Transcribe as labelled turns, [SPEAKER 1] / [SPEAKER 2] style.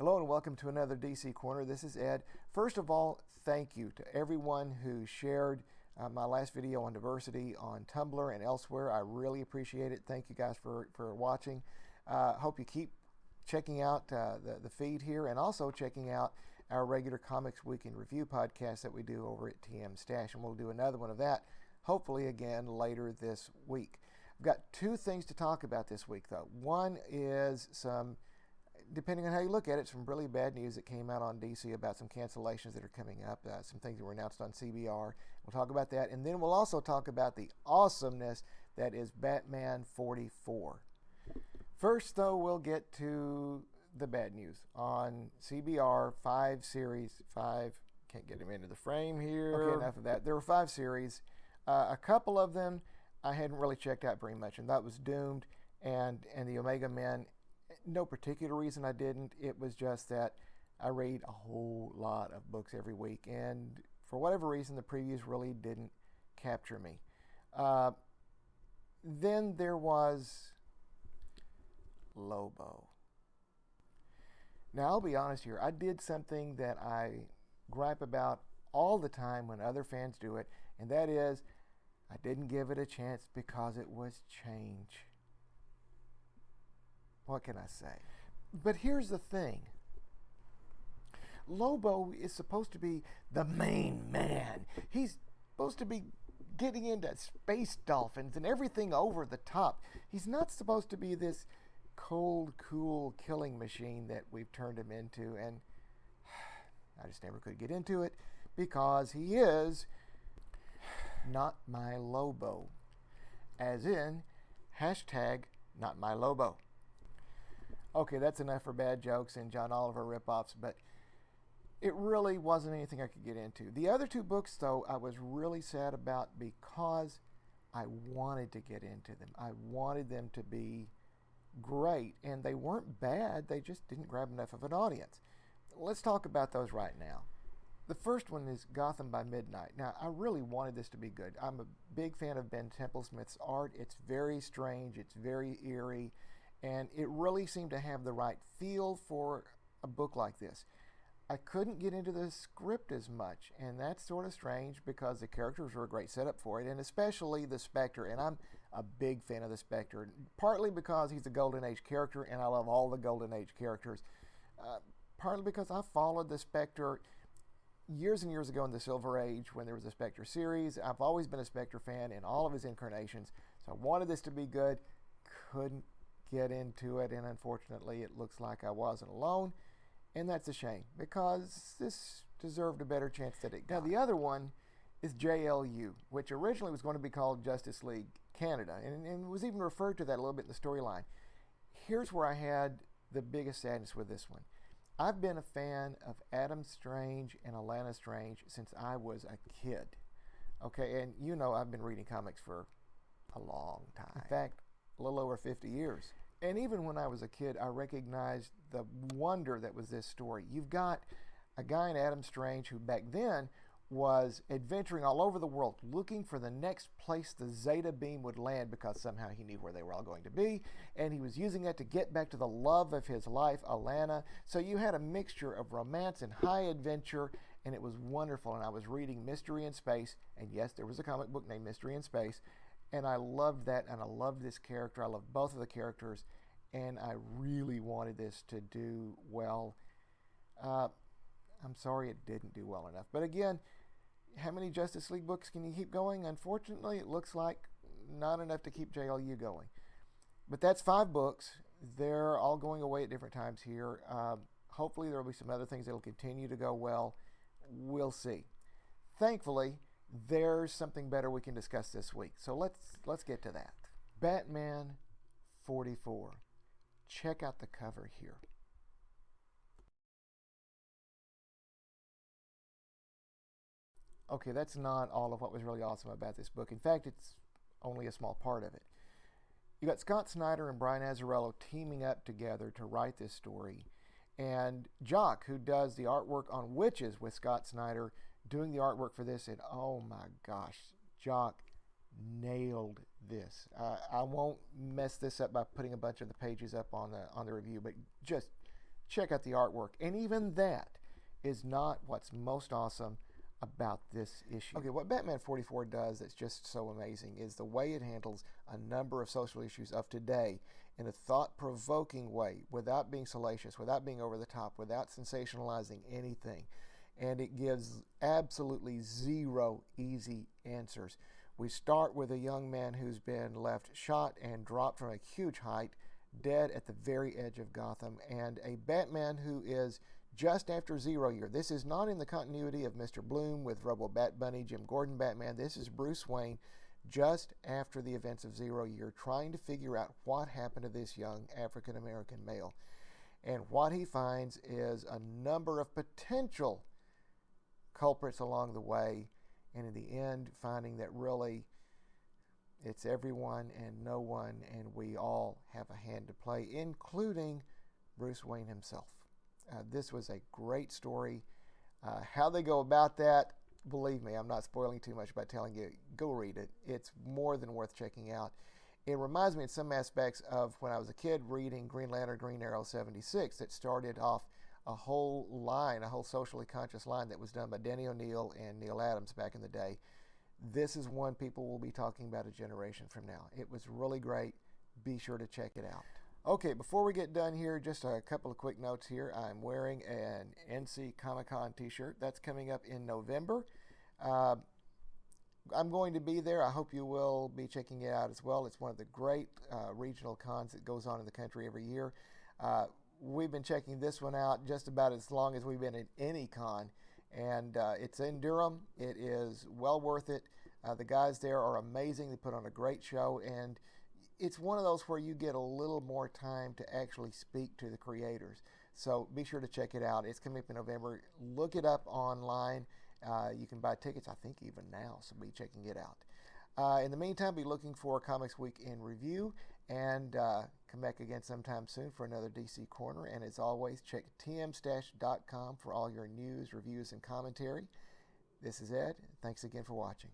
[SPEAKER 1] Hello and welcome to another DC Corner. This is Ed. First of all, thank you to everyone who shared my last video on diversity on Tumblr and elsewhere. I really appreciate it. Thank you guys for watching. Hope you keep checking out the feed here and also checking out our regular Comics Week in Review podcast that we do over at TM Stash. And we'll do another one of that, hopefully again later this week. I've got two things to talk about this week though. One is some, depending on how you look at it, some really bad news that came out on DC about some cancellations that are coming up, some things that were announced on CBR. We'll talk about that, and then we'll also talk about the awesomeness that is Batman 44. First, though, we'll get to the bad news on CBR, 5 series, 5, can't get him into the frame here. Okay, enough of that. There were 5 series. A couple of them I hadn't really checked out very much, and that was Doomed and the Omega Men. No particular reason I didn't. It was just that I read a whole lot of books every week, and for whatever reason, the previews really didn't capture me. Then there was Lobo. Now, I'll be honest here. I did something that I gripe about all the time when other fans do it, and that is I didn't give it a chance because it was change. What can I say? But here's the thing. Lobo is supposed to be the main man. He's supposed to be getting into space dolphins and everything over the top. He's not supposed to be this cold, cool killing machine that we've turned him into. And I just never could get into it because he is not my Lobo. As in, hashtag not my Lobo. Okay, that's enough for bad jokes and John Oliver ripoffs, but it really wasn't anything I could get into. The other 2 books, though, I was really sad about because I wanted to get into them. I wanted them to be great, and they weren't bad. They just didn't grab enough of an audience. Let's talk about those right now. The first one is Gotham by Midnight. Now, I really wanted this to be good. I'm a big fan of Ben Templesmith's art. It's very strange. It's very eerie. And it really seemed to have the right feel for a book like this. I couldn't get into the script as much, and that's sort of strange because the characters were a great setup for it, and especially the Spectre. And I'm a big fan of the Spectre, partly because he's a Golden Age character, and I love all the Golden Age characters. Partly because I followed the Spectre years and years ago in the Silver Age when there was a Spectre series. I've always been a Spectre fan in all of his incarnations, so I wanted this to be good. Couldn't get into it, and unfortunately it looks like I wasn't alone, and that's a shame because this deserved a better chance than it got. Now the other one is JLU, which originally was going to be called Justice League Canada, and was even referred to that a little bit in the storyline. Here's where I had the biggest sadness with this one. I've been a fan of Adam Strange and Alana Strange since I was a kid. Okay, and you know I've been reading comics for a long time. In fact, a little over 50 years. And even when I was a kid, I recognized the wonder that was this story. You've got a guy in Adam Strange who back then was adventuring all over the world looking for the next place the Zeta beam would land because somehow he knew where they were all going to be, and he was using that to get back to the love of his life, Alana. So you had a mixture of romance and high adventure, and it was wonderful. And I was reading Mystery in Space, and yes, there was a comic book named Mystery in Space, and I loved that, and I loved this character. I loved both of the characters, and I really wanted this to do well. I'm sorry it didn't do well enough. But again, how many Justice League books can you keep going? Unfortunately, it looks like not enough to keep JLU going. But that's 5 books. They're all going away at different times here. Hopefully there will be some other things that will continue to go well. We'll see. Thankfully, there's something better we can discuss this week. So let's get to that. Batman 44. Check out the cover here. Okay, that's not all of what was really awesome about this book. In fact, it's only a small part of it. You got Scott Snyder and Brian Azzarello teaming up together to write this story. And Jock, who does the artwork on Witches with Scott Snyder, doing the artwork for this. And oh my gosh, Jock nailed this. I won't mess this up by putting a bunch of the pages up on the review, but just check out the artwork. And even that is not what's most awesome about this issue. Okay, what Batman 44 does that's just so amazing is the way it handles a number of social issues of today in a thought-provoking way, without being salacious, without being over the top, without sensationalizing anything. And it gives absolutely zero easy answers. We start with a young man who's been left shot and dropped from a huge height, dead at the very edge of Gotham, and a Batman who is just after Zero Year. This is not in the continuity of Mr. Bloom with Robo Bat Bunny, Jim Gordon Batman. This is Bruce Wayne just after the events of Zero Year, trying to figure out what happened to this young African-American male. And what he finds is a number of potential culprits along the way, and in the end finding that really it's everyone and no one, and we all have a hand to play, including Bruce Wayne himself. This was a great story. How they go about that, believe me, I'm not spoiling too much by telling you. Go read it. It's more than worth checking out. It reminds me in some aspects of when I was a kid reading Green Lantern, Green Arrow 76. That started off a whole line, a whole socially conscious line that was done by Denny O'Neil and Neil Adams back in the day. This is one people will be talking about a generation from now. It was really great. Be sure to check it out. Okay, before we get done here, just a couple of quick notes here. I'm wearing an NC Comic-Con t-shirt. That's coming up in November. I'm going to be there. I hope you will be checking it out as well. It's one of the great regional cons that goes on in the country every year. We've been checking this one out just about as long as we've been at any con, and it's in Durham. It is well worth it. The guys there are amazing. They put on a great show, and it's one of those where you get a little more time to actually speak to the creators. So be sure to check it out. It's coming up in November. Look it up online. You can buy tickets, I think, even now, so be checking it out. In the meantime, be looking for Comics Week in Review, and come back again sometime soon for another DC Corner. And as always, check tmstash.com for all your news, reviews, and commentary. This is Ed. Thanks again for watching.